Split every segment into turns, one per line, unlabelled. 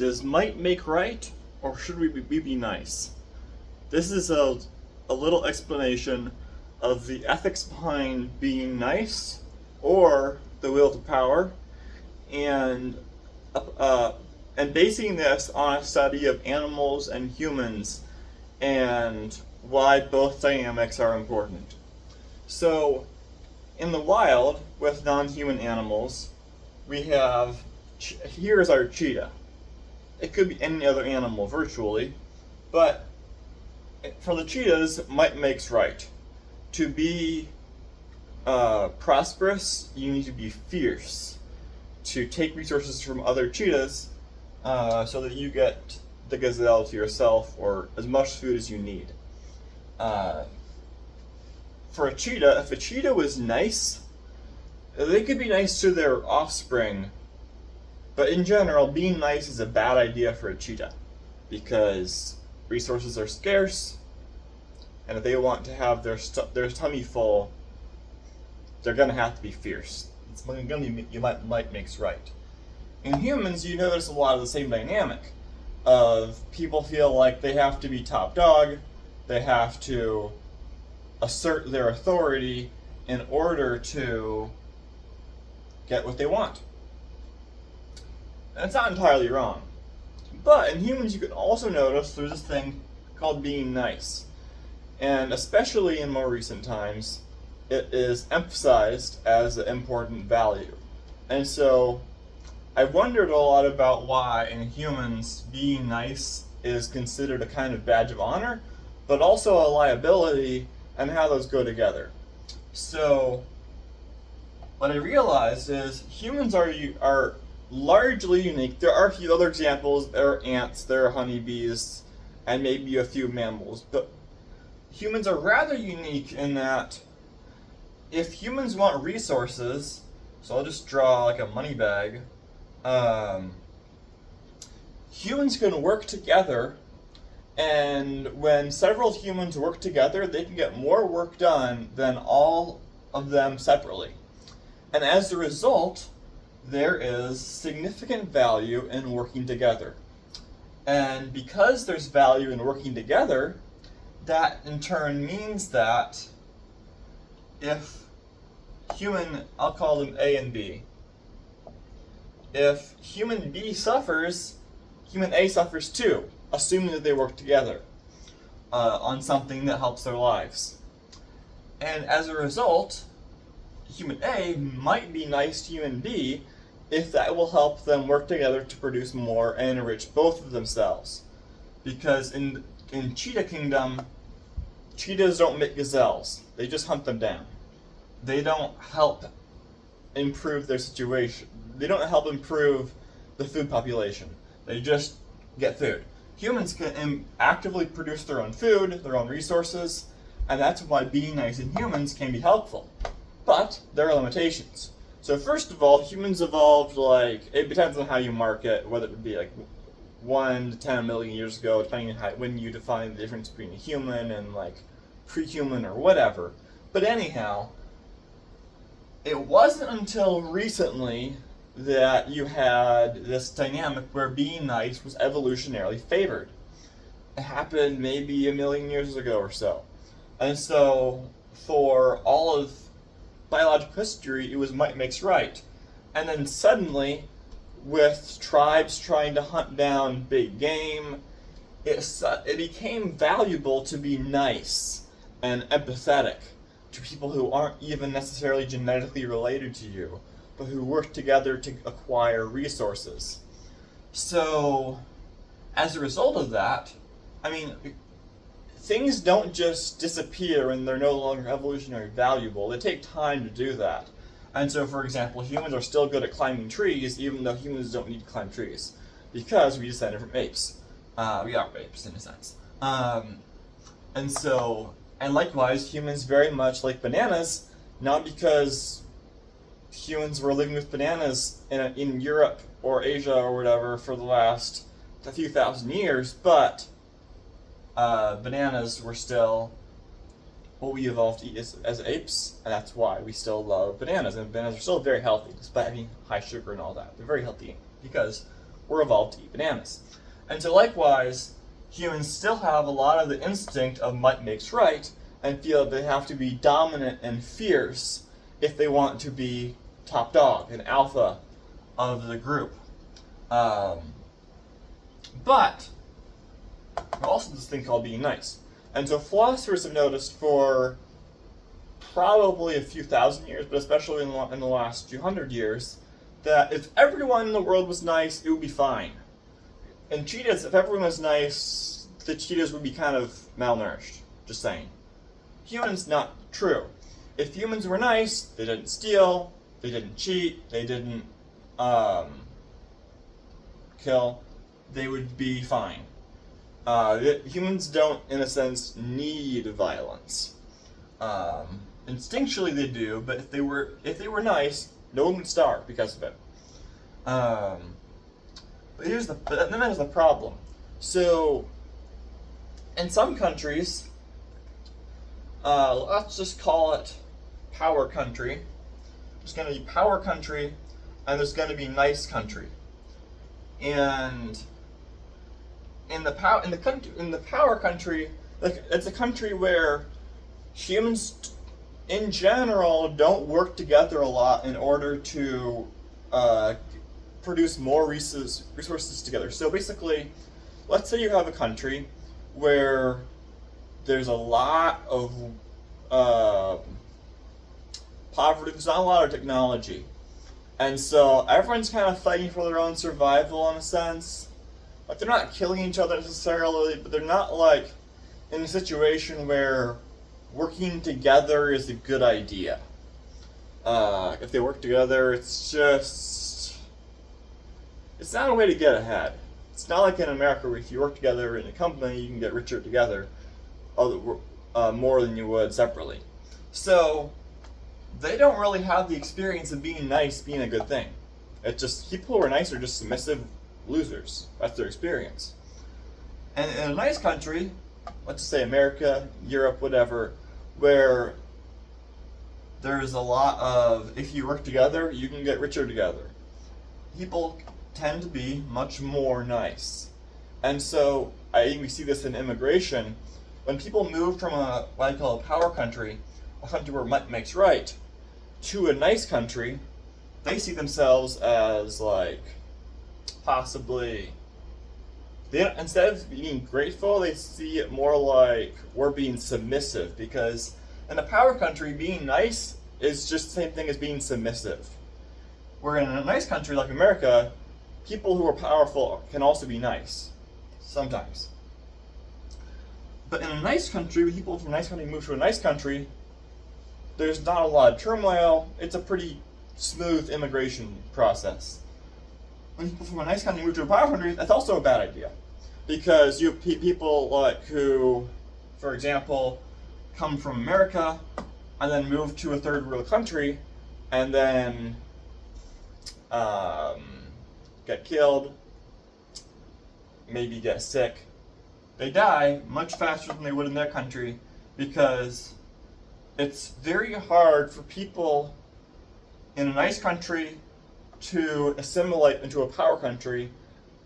Does might make right, or should we be nice? This is a little explanation of the ethics behind being nice, or the will to power, and basing this on a study of animals and humans and why both dynamics are important. So, in the wild, with non-human animals, we have, here's our cheetah. It could be any other animal virtually, but for the cheetahs, might makes right. To be prosperous, you need to be fierce. To take resources from other cheetahs so that you get the gazelle to yourself or as much food as you need. For a cheetah, if a cheetah was nice, they could be nice to their offspring. But in general, being nice is a bad idea for a cheetah because resources are scarce, and if they want to have their tummy full, they're going to have to be fierce. It's going to be might makes right. In humans, you notice a lot of the same dynamic of people feel like they have to be top dog, they have to assert their authority in order to get what they want. That's not entirely wrong. But in humans, you can also notice there's this thing called being nice. And especially in more recent times, it is emphasized as an important value. And so I've wondered a lot about why in humans being nice is considered a kind of badge of honor, but also a liability, and how those go together. So what I realized is humans are largely unique. There are a few other examples. There are ants, there are honeybees, and maybe a few mammals. But humans are rather unique in that if humans want resources, so I'll just draw like a money bag, humans can work together, and when several humans work together, they can get more work done than all of them separately. And as a result, there is significant value in working together. And because there's value in working together, that in turn means that if I'll call them A and B. If human B suffers, human A suffers too, assuming that they work together on something that helps their lives. And as a result, human A might be nice to human B if that will help them work together to produce more and enrich both of themselves. Because in Cheetah Kingdom, cheetahs don't make gazelles, they just hunt them down. They don't help improve their situation. They don't help improve the food population. They just get food. Humans can actively produce their own food, their own resources, and that's why being nice in humans can be helpful. But there are limitations. So first of all, humans evolved it depends on how you mark it, whether it would be 1 to 10 million years ago, depending on when you define the difference between a human and pre-human or whatever. But anyhow, it wasn't until recently that you had this dynamic where being nice was evolutionarily favored. It happened maybe 1 million years ago or so. And so for all of biological history, it was might makes right. And then suddenly, with tribes trying to hunt down big game, it became valuable to be nice and empathetic to people who aren't even necessarily genetically related to you, but who work together to acquire resources. So, as a result of that, things don't just disappear and they're no longer evolutionarily valuable. They take time to do that. And so, for example, humans are still good at climbing trees, even though humans don't need to climb trees, because we descended from apes. We are apes, in a sense. And likewise, humans very much like bananas, not because humans were living with bananas in Europe or Asia or whatever for the last a few thousand years, but bananas were still what we evolved to eat as apes, and that's why we still love bananas. And bananas are still very healthy, despite having high sugar and all that. They're very healthy because were evolved to eat bananas. And so likewise, humans still have a lot of the instinct of might makes right, and feel they have to be dominant and fierce if they want to be top dog, an alpha of the group. But there's also this thing called being nice. And so philosophers have noticed for probably a few thousand years, but especially in the last few hundred years, that if everyone in the world was nice, it would be fine. And cheetahs, if everyone was nice, the cheetahs would be kind of malnourished. Just saying. Humans, not true. If humans were nice, they didn't steal, they didn't cheat, they didn't kill, they would be fine. Humans don't, in a sense, need violence. Instinctually they do, but if they were nice, no one would starve because of it. But then there's the problem. So, in some countries, let's just call it power country. There's going to be power country, and there's going to be nice country. And in the power country, like, it's a country where humans in general don't work together a lot in order to produce more resources together. So basically, let's say you have a country where there's a lot of poverty, there's not a lot of technology. And so everyone's kind of fighting for their own survival in a sense. Like, they're not killing each other necessarily, but they're not like in a situation where working together is a good idea. If they work together, it's not a way to get ahead. It's not like in America where if you work together in a company, you can get richer together more than you would separately. So they don't really have the experience of being nice being a good thing. It's just, people who are nice are just submissive losers. That's their experience. And in a nice country, let's just say America, Europe, whatever, where there's a lot of, if you work together, you can get richer together. People tend to be much more nice. And so, I think we see this in immigration. When people move from what I call a power country, a country where might makes right, to a nice country, they see themselves as like, possibly, instead of being grateful, they see it more like we're being submissive, because in a power country, being nice is just the same thing as being submissive. Where in a nice country like America, people who are powerful can also be nice, sometimes. But in a nice country, when people from a nice country move to a nice country, there's not a lot of turmoil. It's a pretty smooth immigration process. When people from a nice country move to a power country, that's also a bad idea. Because you have people like who, for example, come from America and then move to a third world country and then get killed, maybe get sick. They die much faster than they would in their country, because it's very hard for people in a nice country to assimilate into a power country,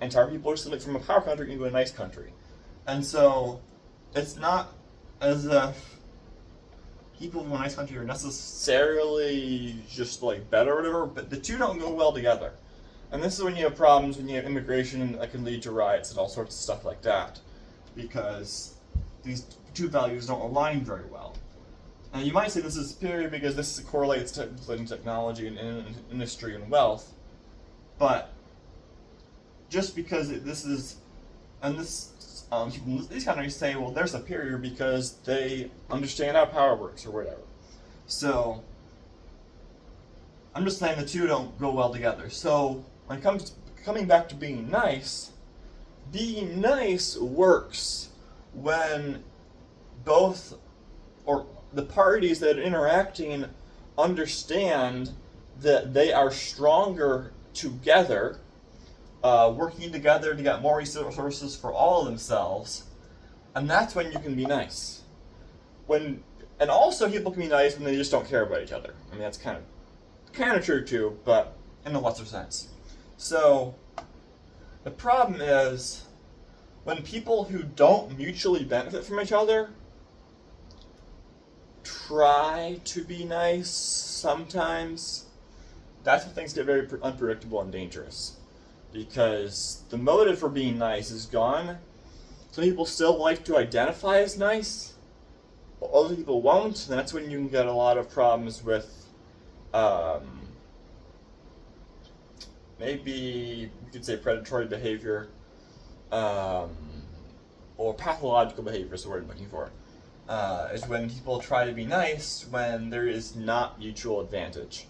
and to our people to assimilate from a power country into a nice country. And so it's not as if people from a nice country are necessarily just like better or whatever, but the two don't go well together. And this is when you have problems, when you have immigration that can lead to riots and all sorts of stuff like that, because these two values don't align very well. And you might say this is superior because this correlates to technology and industry and wealth, but just because this is, and this, these countries say, well, they're superior because they understand how power works or whatever. So I'm just saying the two don't go well together. So when it comes to coming back to being nice works when both, or the parties that are interacting understand that they are stronger together, working together to get more resources for all of themselves, and that's when you can be nice. And also people can be nice when they just don't care about each other. I mean, that's kind of true too, but in a lesser sense. So The problem is when people who don't mutually benefit from each other try to be nice sometimes, that's when things get very unpredictable and dangerous. Because the motive for being nice is gone. Some people still like to identify as nice, but other people won't, and that's when you can get a lot of problems with maybe you could say predatory behavior, or pathological behavior is the word I'm looking for. Is when people try to be nice when there is not mutual advantage.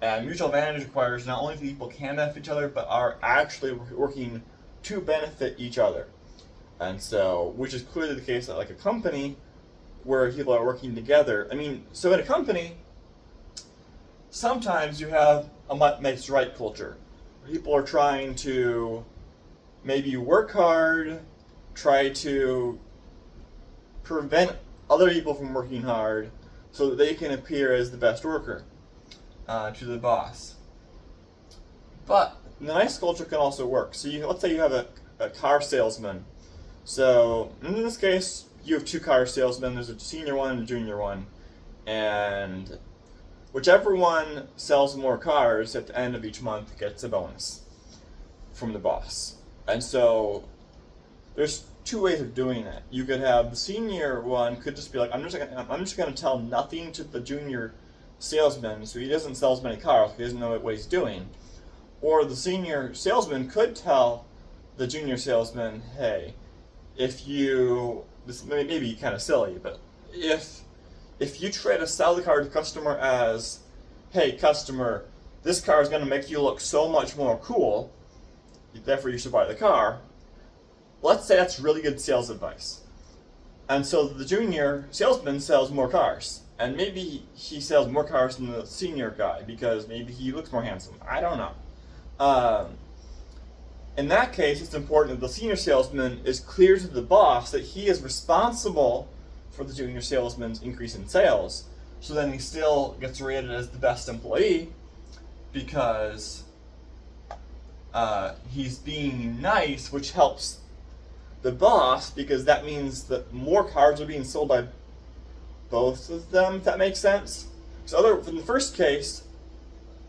And mutual advantage requires not only that people can benefit each other, but are actually working to benefit each other. And so, which is clearly the case at like a company where people are working together. I mean, so in a company, sometimes you have a what makes right culture. People are trying to maybe work hard, try to prevent other people from working hard so that they can appear as the best worker to the boss. But the nice culture can also work. So let's say you have a car salesman. So in this case, you have two car salesmen. There's a senior one and a junior one. And whichever one sells more cars at the end of each month gets a bonus from the boss. And so there's two ways of doing that. You could have the senior one could just be like, I'm just gonna tell nothing to the junior salesman, so he doesn't sell as many cars, he doesn't know what he's doing. Or the senior salesman could tell the junior salesman, hey, if you, this may be kind of silly, but if you try to sell the car to the customer as, hey customer, this car is going to make you look so much more cool, therefore you should buy the car, let's say that's really good sales advice. And so the junior salesman sells more cars. And maybe he sells more cars than the senior guy because maybe he looks more handsome. I don't know. In that case, it's important that the senior salesman is clear to the boss that he is responsible for the junior salesman's increase in sales. So then he still gets rated as the best employee because he's being nice, which helps the boss because that means that more cars are being sold by both of them, if that makes sense. So in the first case,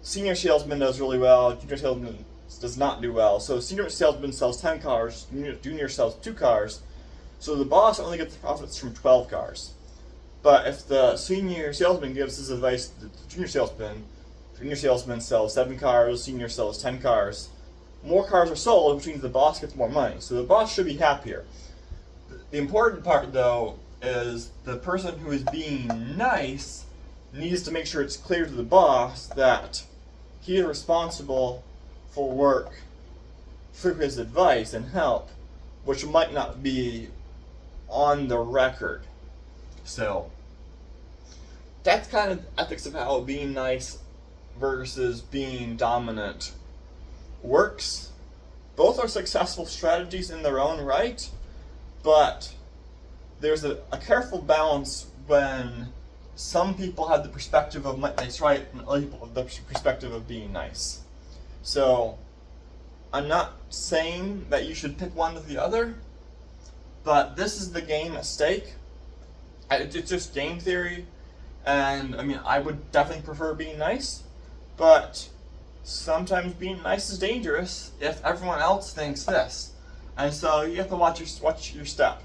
senior salesman does really well, junior salesman does not do well. So senior salesman sells 10 cars, junior sells 2 cars, so the boss only gets the profits from 12 cars. But if the senior salesman gives his advice to the junior salesman sells 7 cars, senior sells 10 cars, more cars are sold, which means the boss gets more money. So the boss should be happier. The important part, though, is the person who is being nice needs to make sure it's clear to the boss that he is responsible for work through his advice and help, which might not be on the record. So that's kind of the ethics of how being nice versus being dominant works. Both are successful strategies in their own right, but there's a careful balance when some people have the perspective of nice right and other people have the perspective of being nice. So I'm not saying that you should pick one or the other, but this is the game at stake. It's just game theory, and I mean I would definitely prefer being nice, but sometimes being nice is dangerous if everyone else thinks this. And so you have to watch your step.